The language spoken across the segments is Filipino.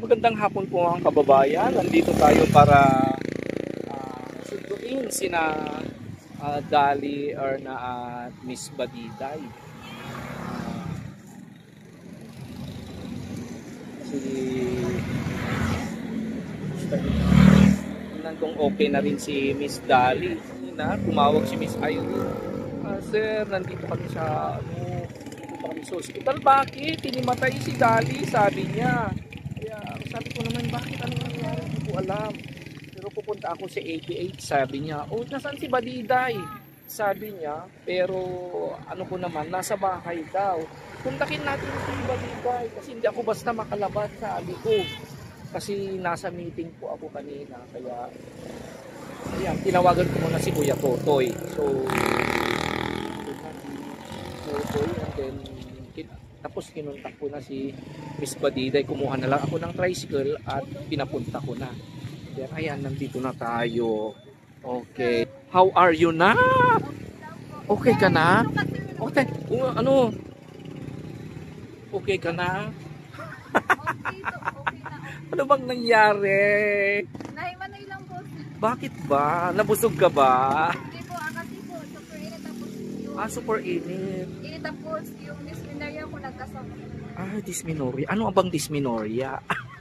Magandang hapon po mga kababayan. Nandito tayo para sunduin sina Dali Erna at Miss Badiday. Nandong okay na rin si Miss Dali. Tumawag si Miss Irene. Sir, nandito kami sa hospital. Bakit? Tinimatay si Dali, sabi niya. Kaya sabi ko naman, bakit? Anong nangyari? Hindi ko alam. Pero pupunta ako sa 88, sabi niya. Oh, nasaan si Badiday? Sabi niya. Pero ano ko naman, nasa bahay daw. Puntakin natin si Badiday kasi hindi ako basta makalabas, sabi ko. Kasi nasa meeting po ako kanina. Kaya, ayan, tinawagan ko muna si Kuya Totoy. So, Totoy, and then tapos kinuntak ko na si Miss Badiday. Kumuha na lang ako ng tricycle at pinapunta ko na. Ayan, nandito na tayo. Okay. How are you na? Okay ka na? Okay. Ano? Okay ka na? Ano bang nangyari? Nahimanay lang po. Bakit ba? Nabusog ka ba? Hindi po, kasi po, super init tapos yung... Super init. Init tapos yung dysmenorrhea ko nagkasama. Dysmenorrhea. Ano ang bang dysmenorrhea?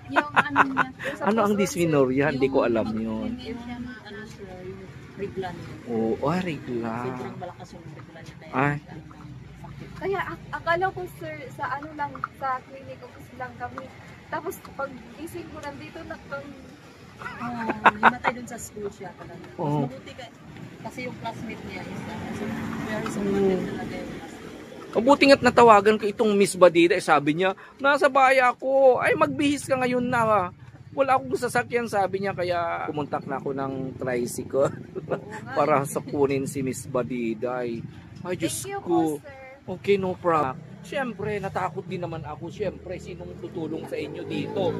Yung ano niya. Ano ang dysmenorrhea? Hindi ko alam yun. Ano siya, yung regla niya. Oo, regla. Sobrang malakas yung regla niya. Kaya akala ko sir, sa ano lang, sa clinic kasi lang kami. Tapos pag gising ko nandito na kang... Limatay dun sa school siya talaga. Oo. Mabuti kasi yung classmate niya is very supportive talaga yung classmate. Kabuti nga't natawagan ko itong Miss Badiday. Sabi niya, nasa bahay ako. Ay, magbihis ka ngayon na. Wala akong sasakyan, sabi niya. Kaya pumuntak na ako ng tricycle para sakunin si Miss Badiday. Ay, Diyos Thank you ko. po, sir. Okay, no problem. Siyempre, natakot din naman ako. Siyempre, sinong tutulong sa inyo dito?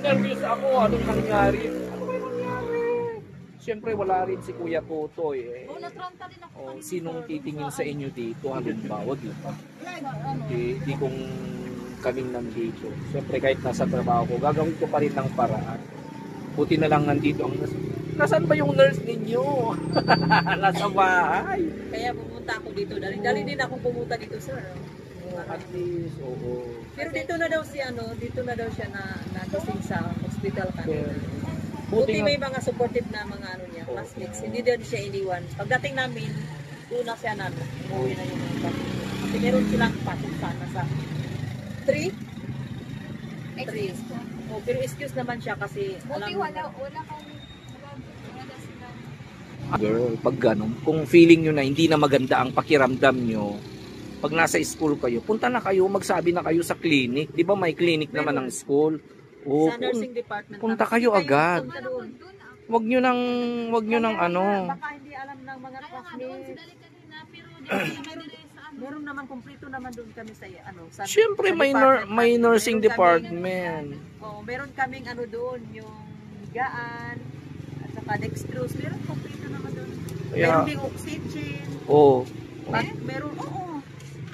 Nervous ako. Anong nangyari? Ano ba nangyari? Siyempre, wala rin si Kuya Totoy. Natranta din ako. Sinong titingin sa inyo dito? Halimbawa, di kung kaming nandito. Siyempre, kahit nasa trabaho ko, gagawin ko pa rin ng paraan. Buti na lang nandito ang nurse. Nasaan ba yung nurse ninyo? Nasa bahay. Kaya pumunta ako dito. Dali din akong pumunta dito, sir. At least, oo. Pero dito na daw siya, dito na daw siya nagising sa hospital kanina. Buti may mga supportive na mga niya, classmates. Hindi daw siya iniwan. Pagdating namin, doon na siya umuwi na yung mga classmates. Kasi meron silang pasok sana sa 3? 3. Pero excuse naman siya kasi Buti wala kami. Wala sila. Girl, pag ganun, kung feeling nyo na hindi na maganda ang pakiramdam nyo, pag nasa school kayo, punta na kayo, magsabi na kayo sa clinic. Di ba may clinic naman ng school? Sa nursing department. Punta kayo agad. Wag nyo nang ano. Baka hindi alam ng mga classmates. Meron naman, kompleto naman doon kami sa sa Siyempre may nursing department. Meron kaming doon, yung higaan, at saka dextrose. Meron kompleto naman doon. Meron ding oxygen. Meron,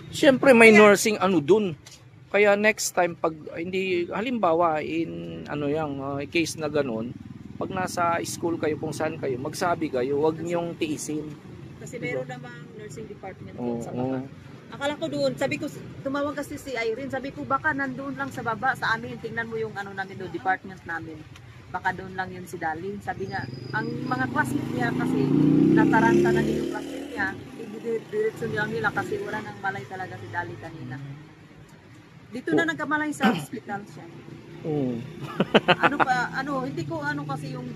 Siyempre may nursing doon. Kaya next time pag hindi halimbawa case na ganun, pag nasa school kayo kung saan kayo, magsabi kayo, wag niyong tiisin. Kasi meron namang nursing department doon sa baba. Akala ko doon, sabi ko, tumawag kasi si Irene, sabi ko baka nandoon lang sa baba sa amin, tingnan mo yung namin doon, department namin. Baka doon lang yun si Dali. Sabi niya, ang mga classmate niya kasi nataranta na din yung classmate niya, diretso nilang nila kasi wala nang malay talaga si Dali kanina. Dito na nagkamalay sa hospital siya. Hindi ko kasi yung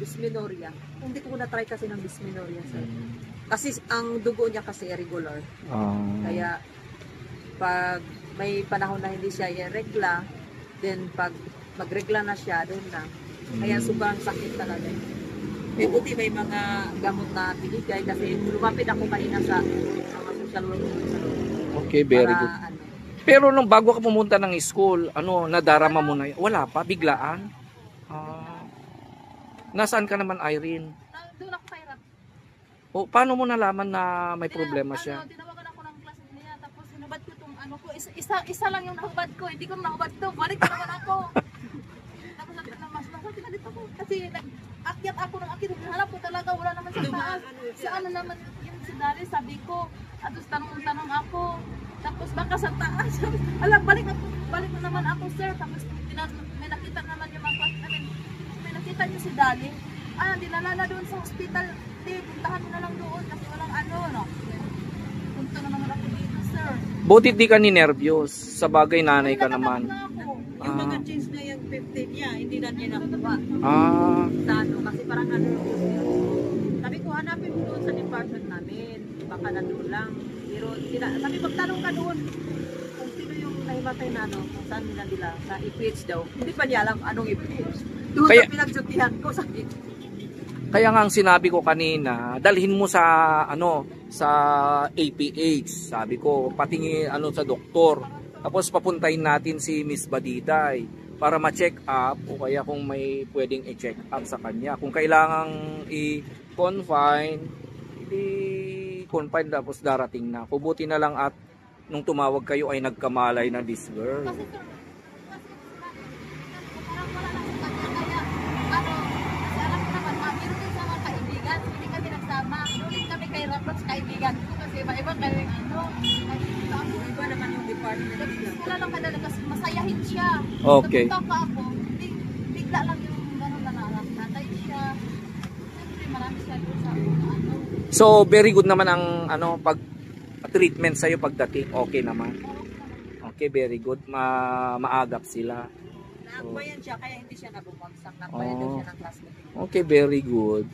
dysmenorrhea. Hindi ko na-try kasi ng dysmenorrhea, sir. Kasi ang dugo niya kasi irregular. Kaya pag may panahon na hindi siya regla, then pag magregla na siya, doon na. Kaya sobrang sakit talaga. Buti may mga gamot na binigay kasi lumapit ako kanina sa mga social worker. Okay, very good. Pero nung bago ka pumunta ng school, nadarama mo na? Wala pa, biglaan? Nasaan ka naman, Irene? Doon ako kay Rap. Paano mo nalaman na may problema siya? Tinawagan ako ng class niya, tapos hinubad ko itong ko. Isa lang yung nahubad ko, hindi ko nahubad to. Balik ko naman ako. ano naman yung sinari, sabi ko, at tapos tanong ako, tapos baka sa taas, alam, balik na naman ako sir, tapos may nakita naman yung mga may nakita niyo si Dali, dinala na doon sa hospital, puntahan mo na lang doon, kasi walang ano, no? Punta na naman ako dito sir. Buti di ka ni nervyos, sa bagay nanay ka naman. Yung mga change na yung 15 niya, hindi na niya nakuha. Sa ano, kasi parang na-nervous yun. Sabi ko, hanapin mo doon sa department namin. Baka nandun lang. Pero sabi, magtanong ka doon kung sino yung nahimatay na ano, kung saan nila sa EPH daw. Hindi pa niya alam anong EPH. Doon Kaya, sa pinagsutihan ko, sabi. Kaya nga ang sinabi ko kanina, dalhin mo sa ano, sa APH. Sabi ko, patingin ano sa doktor. Tapos papuntahin natin si Miss Badiday para ma-check up o kaya kung may pwedeng i-check up sa kanya. Kung kailangang i-confine, i-confine tapos darating na. Pubuti na lang at nung tumawag kayo ay nagkamalay na this girl. Kasi sir, parang wala na sa kanya, kaya ano, kasi alam ko naman, meron din sa mga kaibigan, hindi kami nagsama, ulit kami kay Rapat kaibigan ko kasi iba-iba kayo ano, Iba naman yung department nila. wala lang kadala kasi masayahin siya. Okay. Napunta pa ako, bigla lang yung gano'n na nakatay siya. Siyempre marami siya doon sa ano. So very good naman ang ano pag treatment sa iyo pagdating. Okay naman. Okay, very good. Maagap sila. Naakbayan siya, kaya hindi siya nabubagsak. Naakbayan daw siya ng classmate. Okay, very good.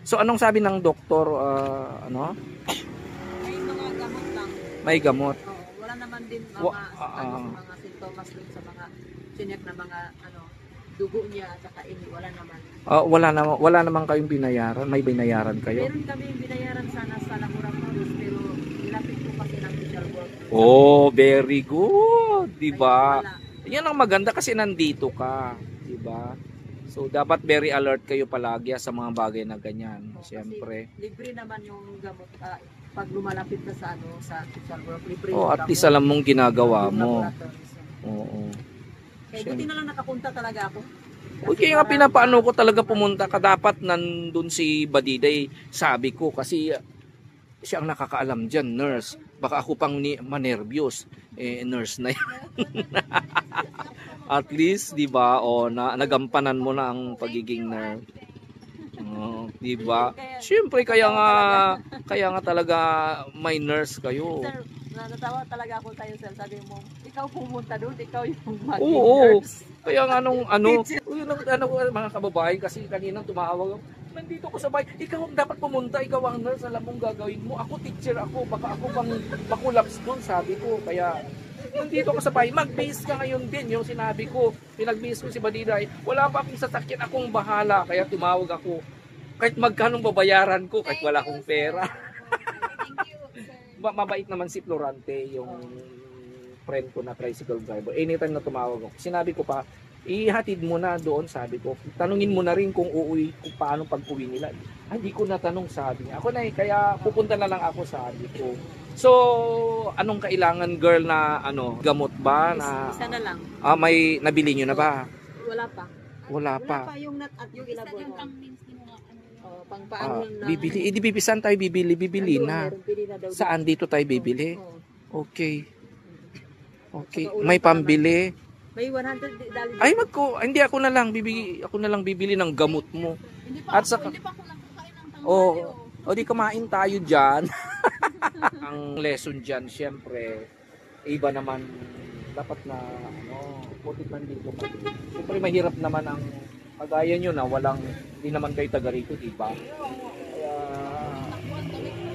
So anong sabi ng doktor ano? May mga gamot lang. May gamot. Wala naman din mga mga sintomas dun sa mga sinek na mga ano dugo niya at saka ini wala naman. Wala naman kayong binayaran. May binayaran kayo? Meron kami binayaran sana sa laboratories pero nilapit ko kasi ng social worker. Oh, very good, 'di ba? Wala. Yan ang maganda kasi nandito ka, 'di ba? So dapat very alert kayo palagi sa mga bagay na ganyan. Siyempre. Libre naman yung gamot pag lumalapit na sa ano sa social work. Libre. At least alam mong ginagawa mo. Oo. Kaya buti na lang nakapunta talaga ako. Okay nga pinapaano ko talaga pumunta ka dapat nandun si Badiday. Sabi ko kasi siya ang nakakaalam dyan, nurse. Baka ako pang manervyos. Nurse na yan. At least, di ba, nagampanan mo na ang pagiging nurse. Di ba? Siyempre, kaya nga talaga may nurse kayo. Sir, natawa talaga ako sa'yo, sir. Sabi mo, ikaw pumunta doon, ikaw yung maging Oo. nurse. Kaya nga mga kababae, kasi kanina tumawag ako, nandito ko sa bahay, ikaw ang dapat pumunta, ikaw ang nurse, alam mong gagawin mo. Ako teacher ako, baka ako pang makulaps doon, sabi ko. Kaya nandito ko sa bahay, mag-base ka ngayon din, yung sinabi ko, pinag-base ko si Badiday, wala pa akong sasakyan, akong bahala, kaya tumawag ako. Kahit magkanong babayaran ko, kahit wala akong pera. Thank you, sir. Mabait naman si Florante, yung friend ko na tricycle driver. Anytime na tumawag ako, sinabi ko pa, ihatid mo na doon, sabi ko. Tanungin mo na rin kung uuwi, kung paano pag-uwi nila. Hindi ko natanong, sabi niya. Ako na kaya pupunta na lang ako, sabi ko. So, anong kailangan girl na gamot ba? Isa na lang. May nabili nyo na ba? Wala pa. Wala pa. Wala pa yung nat at yung ilabor mo. Pang Ah, paano na. bibili. Bibisan tayo bibili Ayun, na. meron, bili na daw dito. Saan dito tayo bibili? Oo. Okay. Okay. Saka ulam May pa pambili. May 100 dali. Ay hindi ako na lang bibili ng gamot mo. At saka Hindi pa ako nakakain ng tanghali. o di kumain tayo diyan. Ang lesson diyan syempre iba naman dapat na putik man dito. Syempre mahirap naman ang kagaya nyo na hindi naman kayo taga rito, di ba?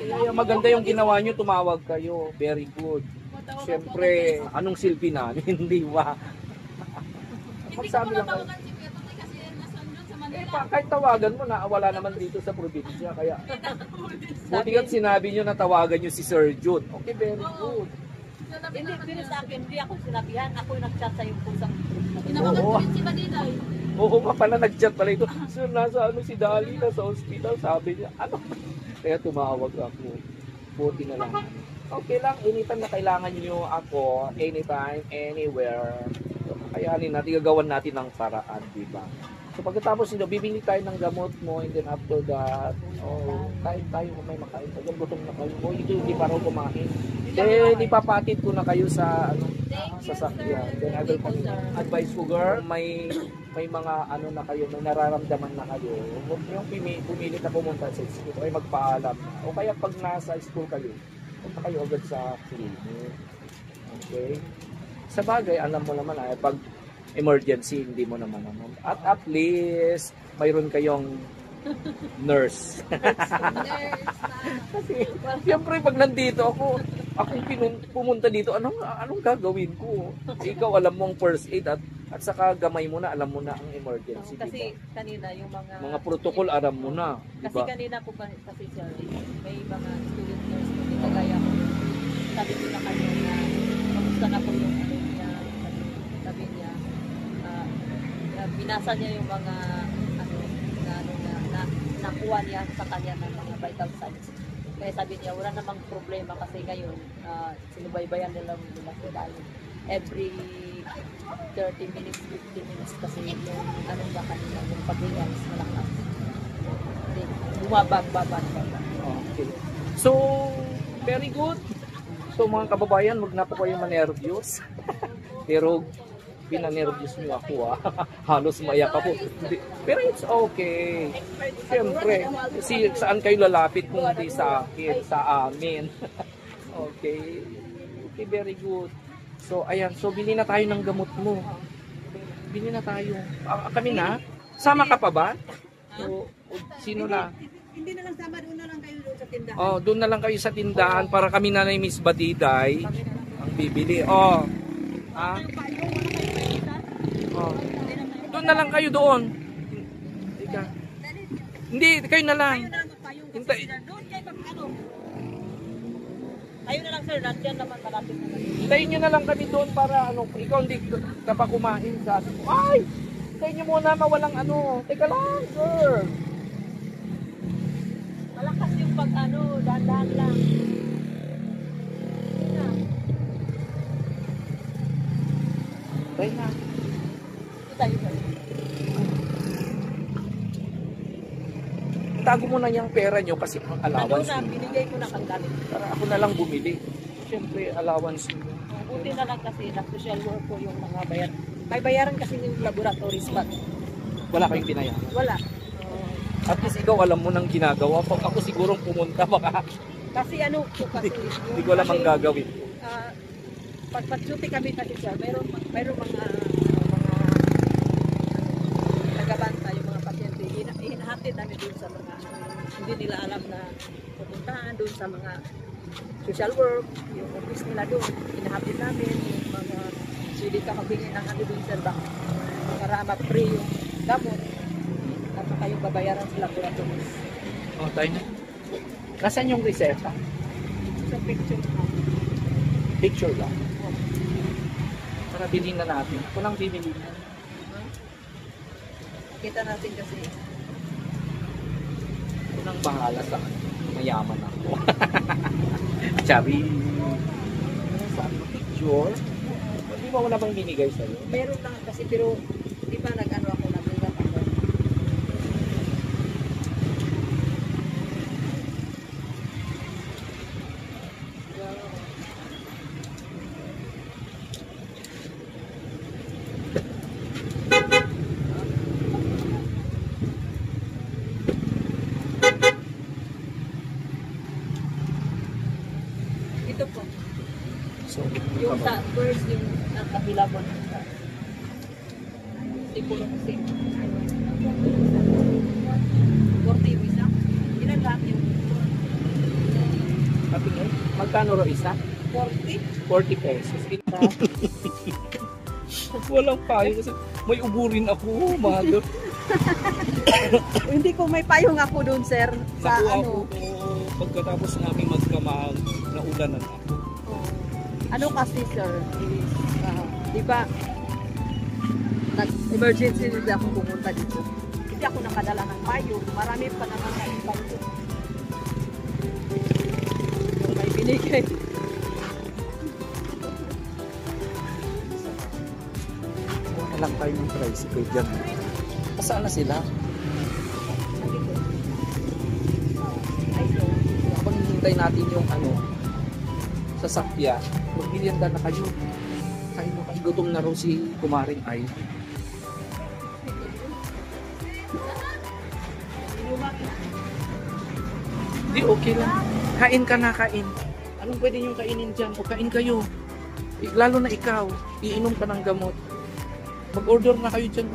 Kaya maganda yung ginawa nyo, tumawag kayo. Very good. Siyempre, anong silbi namin, di ba? Hindi ko na tawagan si Kuya Totoy kasi nasaan doon sa Manila. Kahit tawagan mo na, wala naman dito sa probinsya. Kaya, buti ka't sinabi nyo na tawagan nyo si Sir June. Okay, very good. Hindi, pero sa akin, hindi ako sinabihan. Ako yung nag-chat sa yung pusang. Tinawagan ko rin si Badiday. Oo nga pala, nag-chat pala ito. Sir, nasa si Dali, nasa hospital, sabi niya. Kaya tumawag ako. Buti na lang. Okay lang, anytime na kailangan niyo ako, anytime, anywhere. So, kakayanin natin, gagawan natin ng paraan, di ba? So pagkatapos nito, bibili tayo ng gamot mo and then after that, kain tayo kung may makain tayo. Gutom na kayo. O hindi pa raw kumain. Then ipapatid ko na kayo sa sasakyan. Then I will advise ko, girl, may mga ano na kayo, may nararamdaman na kayo. Huwag yung pumilit na pumunta sa school ay magpaalam na. O kaya pag nasa school kayo, punta kayo agad sa clinic. Okay? Sa bagay, alam mo naman pag emergency, hindi mo naman naman. At least, mayroon kayong nurse. Kasi, siyempre, pag nandito ako pumunta dito, anong gagawin ko? Ikaw, alam mo ang first aid at saka gamay mo na, alam mo na ang emergency. Kasi diba? kanina, yung mga protocol, alam mo na. Kasi diba? kanina po kasi sir, may mga student nurse po dito, kaya ko, sabi ko na kayo na, kamusta na po yung ano niya, sabi niya, binasa niya yung mga nakuha niya sa kanya ng mga vital signs. Kaya sabi niya, wala namang problema kasi ngayon, sinubaybayan nila si Dali. Every 30 minutes, 15 minutes kasi yung anong ba kanina, yung paghinga is malakas. Bumabag. Okay. So, very good. So mga kababayan, wag na po kayo manervyos. Pero pinanervyos niyo ako halos maiyak ako. Pero it's okay. Siyempre, kasi saan kayo lalapit kung hindi sa akin, sa amin. Okay. Okay, very good. So ayan, so bili na tayo ng gamot mo. Bili na tayo. Kami na? Sama ka pa ba? O sino na? Hindi na lang sama, doon na lang kayo doon sa tindahan. Oh, doon na lang kayo sa tindahan para kami na ni Miss Badiday ang bibili. Oh. Ha? Oh. Doon na lang kayo doon. Hindi, kayo na lang. Hintay. Kayo na lang sir, nandiyan naman malapit na lang. Hintayin nyo na lang kami doon para ikaw hindi ka pa kumain sa atin. Ay! Hintayin nyo muna mawalang Teka lang, sir. Malakas yung dahan-dahan lang. Tayo na. Tayo sir. Tago mo na yung pera nyo kasi ang allowance nyo. Binigay ko na kagalit. Para ako na lang bumili. Siyempre, allowance nyo. Buti na lang kasi social work ko yung mga bayaran. May bayaran kasi yung laboratories pa. Wala kayong binayaran. Wala. At least ikaw alam mo nang ginagawa. Pag ako sigurong pumunta, baka Kasi kasi hindi ko alam ang gagawin. Pag duty kami kasi siya, mayroong mga tagabanta yung mga pasyente. Hinahatid namin doon sa mga hindi nila alam na pupuntahan doon sa mga social work, yung office nila doon. Hinahatid namin yung mga sili ka magbigay ng doon sir ba para ma-free yung gamot at saka yung babayaran sa laboratories. Oh, tayo na. Nasaan yung reseta? Sa picture na. Picture lang. Para bilhin na natin. Ako lang bibili na. Kita natin kasi. Ako lang bahala sa mayaman ako. Chabi. Saan mo picture? Hindi ba wala bang binigay sa'yo? Meron lang kasi pero di ba nag-ano ako nag-ingat ako. Ito po. So, Yung sa first yung available sa tipo kasi 40 isa. Ilan lahat yung patingin. Magkano ro isa? 40? 40 pesos. Walang payo kasi may uburin ako, mother. Hindi ko may payong ako doon sir sa Nakuha ano. ko pagkatapos namin magkamahal na ulanan ako. Ano kasi sir is di ba nag-emergency din ako pumunta dito. Hindi ako nakadala ng payong. Marami pa naman na payong. May binigay. Wala lang tayo ng tricycle dyan. Saan na sila? Habang hinihintay natin yung sasakyan, magbilianda na kayo. Kain mo kayo, gutom na raw si Kumaring Ay. Hindi, okay lang. Kain ka na, kain. Anong pwede niyong kainin dyan? O kain kayo. Lalo na ikaw, iinom ka ng gamot. Mag-order na kayo dyan.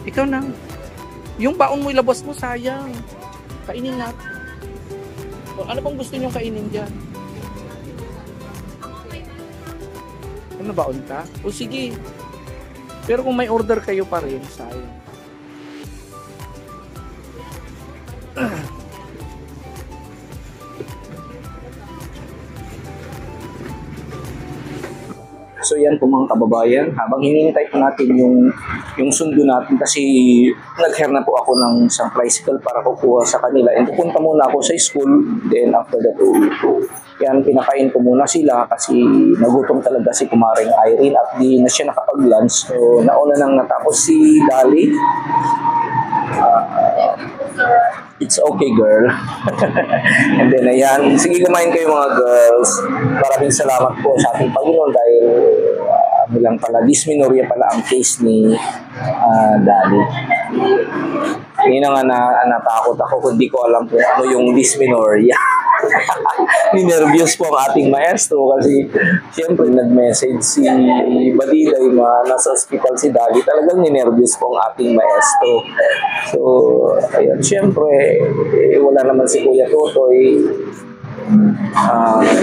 Ikaw na. Yung baon mo ilabas mo, sayang. Kainin na. O, ano bang gusto niyong kainin dyan? Ano, baon ka? O sige. Pero kung may order kayo pa rin, sayang. So yan po mga kababayan, habang hinihintay po natin yung sundo natin kasi nag-hire na po ako ng isang tricycle para kukuha sa kanila. And pupunta muna ako sa school, then after that, yan, pinakain ko muna sila kasi nagutom talaga si Kumaring Irene at di na siya nakapag-lunch. So nauna nang natapos si Dali. It's okay, girl. And then, ayan. Sige, kumain kayo mga girls. Maraming salamat po sa ating Panginoon dahil bilang pala, dysmenorrhea pala ang case ni Dali. Hindi na nga natakot ako kung di ko alam kung ano yung dysmenorrhea. Ninervyos po ang ating maestro kasi siyempre nag-message si Badiday na nasa hospital si Dali. Talagang ninervyos po ang ating maestro. So, ayun, siyempre, wala naman si Kuya Totoy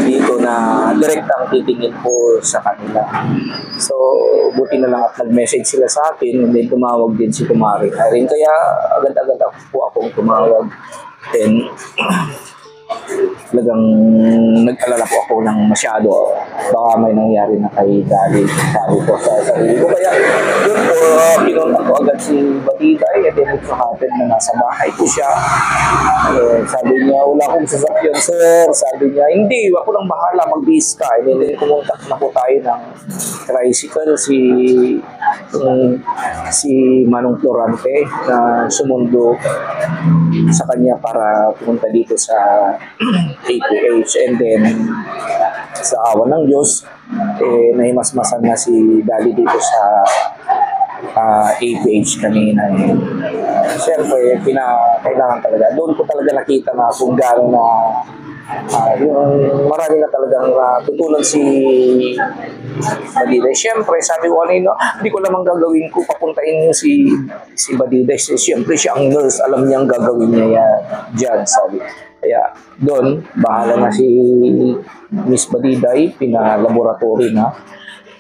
dito na direct ang titingin po sa kanila. So, buti na lang at nag-message sila sa akin and then tumawag din si Kumaring Irene. Kaya agad-agad po akong tumawag. Then, talagang nag-alala po ako ng masyado. Baka may nangyari na kay Dali. Sabi ko sa sarili ko. Kaya yun po, pinunta ko agad si Badiday at then it so happened na nasa bahay ko siya. Sabi niya, wala akong sasakyan, sir. Sabi niya, hindi, ako lang bahala, mag-bis ka. And then pumunta na po tayo ng tricycle si Manong Florante na sumundo sa kanya para pumunta dito sa APH. And then sa awa ng Diyos, nahimasmasan na si Dali dito sa APH kanina. Siyempre, kailangan talaga. Doon ko talaga nakita na kung gano'n na yung marami na talagang tutunan si Badiday. Siyempre, sabi ko kanina, hindi ko lamang gagawin ko, papuntain niyo si Badiday. Siyempre, siya ang nurse, alam niyang gagawin niya dyan, sabi. Kaya doon, bahala na si Miss Badiday, pinalaboratory na.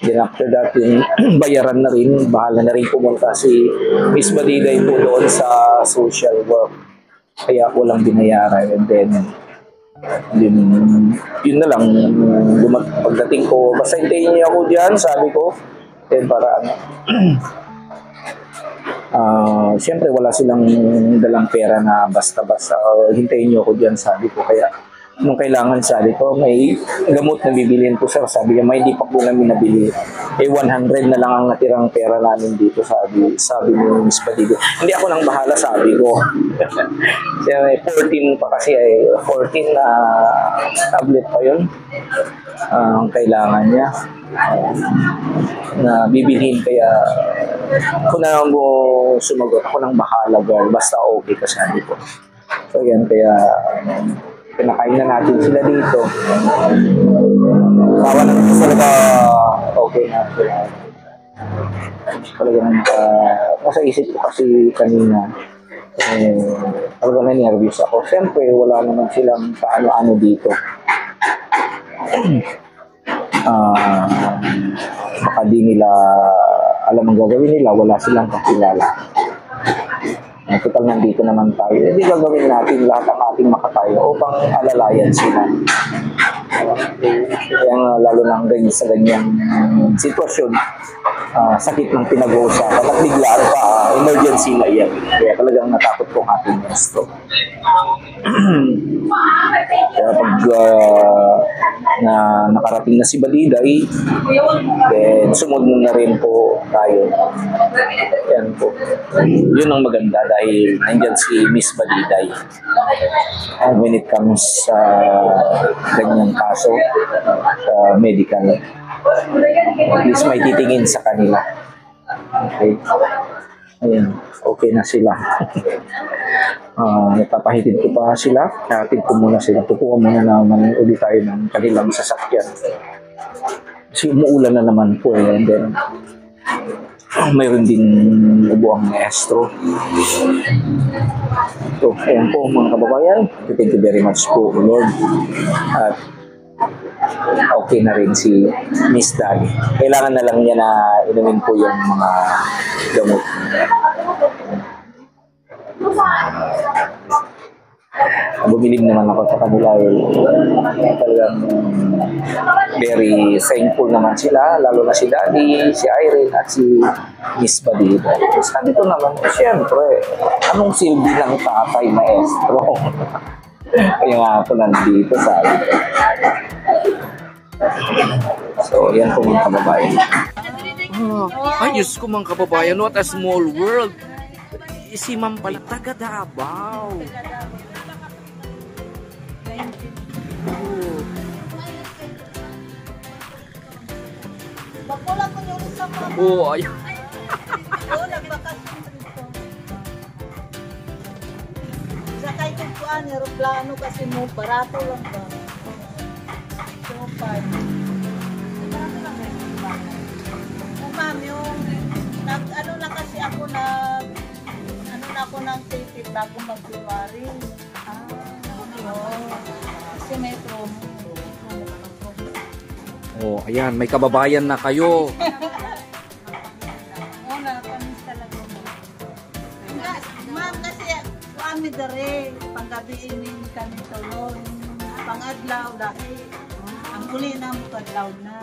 Then after that, yung bayaran na rin, bahala na rin pumunta si Miss Badiday po doon sa social work. Kaya walang binayaran. And then, yun na lang, pagdating ko, basta hintayin niyo ako dyan, sabi ko. Then para siyempre wala silang dalang pera na basta-basta. Hintayin niyo ako dyan, sabi ko. Kaya nung kailangan, sabi ko, may gamot na bibiliin ko, sir. Sabi niya, may hindi pa po namin nabili. 100 na lang ang natirang pera namin dito, sabi ni Miss Badiday. Hindi ako nang bahala, sabi ko. 14 pa kasi, 14 na tablet pa yun. Ang kailangan niya na bibilhin. Kaya ako na mo sumagot, ako nang bahala, girl. Basta okay ka, sabi ko. So yan, kaya pinakain na natin sila dito. Tawa na natin talaga okay na sila. Talagang nasa isip ko kasi kanina, talagang na-nervous ako. Siyempre, wala naman silang kaano-ano dito. Baka di nila alam ang gagawin nila, wala silang kakilala. Total nandito naman tayo. Hindi gagawin natin lahat ang ating makakaya upang alalayan sila. Kaya lalo na sa ganyang sitwasyon, sakit ng pinag-uusapan at biglaan pa, emergency na yan. Kaya talagang natakot po ang ating gusto. Kaya pag nakarating na si Badiday, then sumunod na rin po tayo. Yan po. Yun ang maganda dahil nandyan si Miss Baliday. When it comes sa ganyang kaso, sa medical, at least may titingin sa kanila. Okay. Ayan, okay na sila. Napapahitid ko pa sila. Hatid ko muna sila. Tutuwa muna naman ulit tayo ng kanilang sasakyan. Kasi umuulan na naman po eh. And then, mayroon din ubuang maestro. So, ayan po mga kababayan. Thank you very much po, Lord. At okay na rin si Miss Dali. Kailangan na lang niya na inumin po yung mga gamot. Bumilib naman ako sa kanila. Talagang very thankful naman sila, lalo na si Daddy, si Irene at si Miss Badida. Sabi ko naman, siyempre, anong silbi ng tatay maestro? Kaya nga ako nandito, sabi ko. So, yan po mga kababayan. Ay, Diyos ko mga kababayan, what a small world. Si Ma'am pala, taga Davao. Oh, ay. Sakay ko po ang aeroplano kasi mo, barato lang ba? So, fine. Ma'am, yung ano na kasi ako ako ng ticket bago mag-February. Kasi may promo. Oh, ayan, may kababayan na kayo. Ma'am, kasi kami dere, panggabiinin kami tulong. Pangadlaw dahil ang huli na mo kadlaw na.